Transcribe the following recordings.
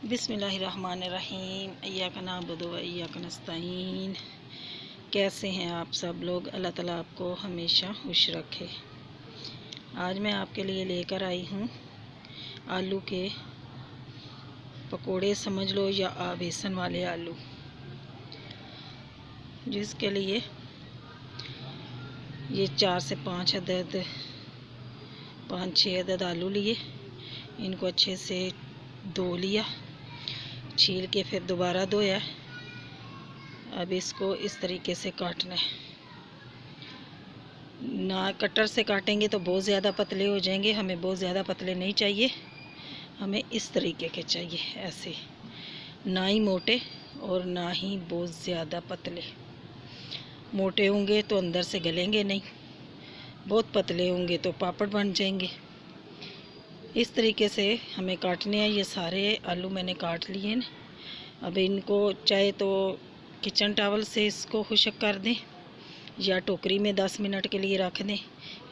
बिस्मिल्लाहिर्रहमानिर्रहीम। इय्याका नअबुदु व इय्याका नस्तईन। कैसे हैं आप सब लोग? अल्लाह ताला आपको हमेशा खुश रखे। आज मैं आपके लिए लेकर आई हूँ आलू के पकोड़े समझ लो, या बेसन वाले आलू, जिसके लिए ये 4 से 5 अदद 5-6 अदद आलू लिए। इनको अच्छे से धो लिया, छील के फिर दोबारा धोया। अब इसको इस तरीके से काटना है। ना कटर से काटेंगे तो बहुत ज़्यादा पतले हो जाएंगे, हमें बहुत ज़्यादा पतले नहीं चाहिए, हमें इस तरीके के चाहिए, ऐसे, ना ही मोटे और ना ही बहुत ज़्यादा पतले। मोटे होंगे तो अंदर से गलेंगे नहीं, बहुत पतले होंगे तो पापड़ बन जाएंगे। इस तरीके से हमें काटने हैं। ये सारे आलू मैंने काट लिए हैं। अब इनको चाहे तो किचन टॉवल से इसको खुश्क कर दें या टोकरी में 10 मिनट के लिए रख दें।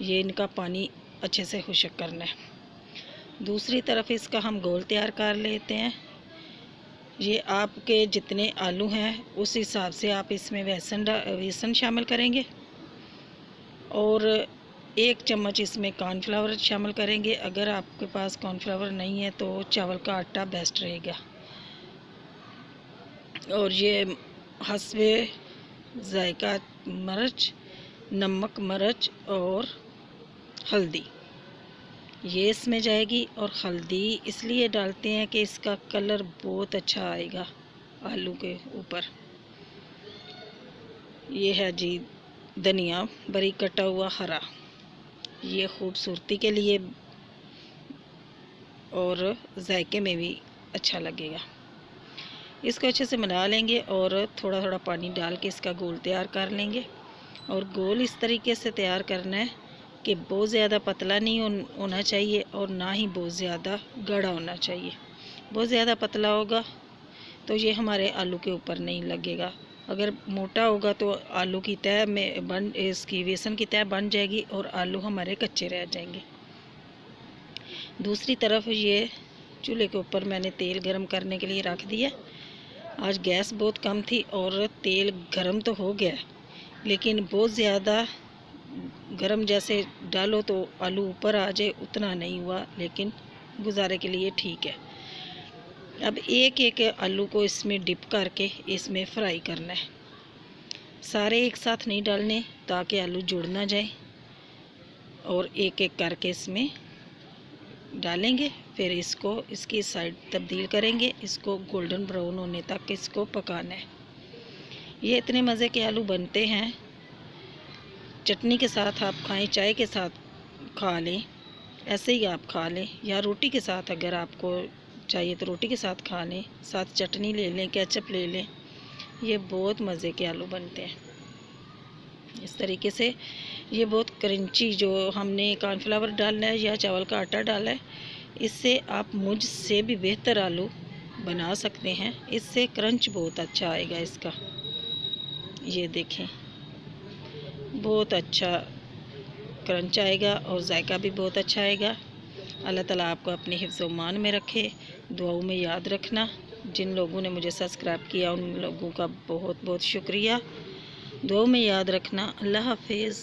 ये इनका पानी अच्छे से खुश्क करना है। दूसरी तरफ इसका हम गोल तैयार कर लेते हैं। ये आपके जितने आलू हैं उस हिसाब से आप इसमें बेसन शामिल करेंगे और 1 चम्मच इसमें कॉर्नफ्लावर शामिल करेंगे। अगर आपके पास कॉर्नफ्लावर नहीं है तो चावल का आटा बेस्ट रहेगा। और ये हस्बे जायका मिर्च, नमक, मिर्च और हल्दी ये इसमें जाएगी। और हल्दी इसलिए डालते हैं कि इसका कलर बहुत अच्छा आएगा आलू के ऊपर। ये है जी धनिया बारीक कटा हुआ हरा, ये खूबसूरती के लिए और जायके में भी अच्छा लगेगा। इसको अच्छे से मिला लेंगे और थोड़ा थोड़ा पानी डाल के इसका गोल तैयार कर लेंगे। और गोल इस तरीके से तैयार करना है कि बहुत ज़्यादा पतला नहीं होना चाहिए और ना ही बहुत ज़्यादा गाढ़ा होना चाहिए। बहुत ज़्यादा पतला होगा तो ये हमारे आलू के ऊपर नहीं लगेगा। अगर मोटा होगा तो आलू की तह में इसकी बेसन की तह बन जाएगी और आलू हमारे कच्चे रह जाएंगे। दूसरी तरफ ये चूल्हे के ऊपर मैंने तेल गरम करने के लिए रख दिया। आज गैस बहुत कम थी और तेल गरम तो हो गया, लेकिन बहुत ज़्यादा गरम जैसे डालो तो आलू ऊपर आ जाए उतना नहीं हुआ, लेकिन गुजारे के लिए ठीक है। अब एक एक आलू को इसमें डिप करके इसमें फ्राई करना है। सारे एक साथ नहीं डालने ताकि आलू जुड़ ना जाए, और एक एक करके इसमें डालेंगे। फिर इसको इसकी साइड तब्दील करेंगे, इसको गोल्डन ब्राउन होने तक इसको पकाना है। ये इतने मज़े के आलू बनते हैं। चटनी के साथ आप खाएं, चाय के साथ खा लें, ऐसे ही आप खा लें, या रोटी के साथ अगर आपको चाहिए तो रोटी के साथ खा लें, साथ चटनी ले लें, केचप ले लें। ये बहुत मज़े के आलू बनते हैं इस तरीके से। ये बहुत क्रंची, जो हमने कॉर्नफ्लावर डालना है या चावल का आटा डाला है, इससे आप मुझसे भी बेहतर आलू बना सकते हैं। इससे क्रंच बहुत अच्छा आएगा इसका। ये देखें, बहुत अच्छा क्रंच आएगा और जायका भी बहुत अच्छा आएगा। अल्लाह ताला आपको अपने हिफ्ज़ व मान में रखे। दुआओं में याद रखना। जिन लोगों ने मुझे सब्सक्राइब किया उन लोगों का बहुत बहुत शुक्रिया। दुआओं में याद रखना। अल्लाह हाफिज़।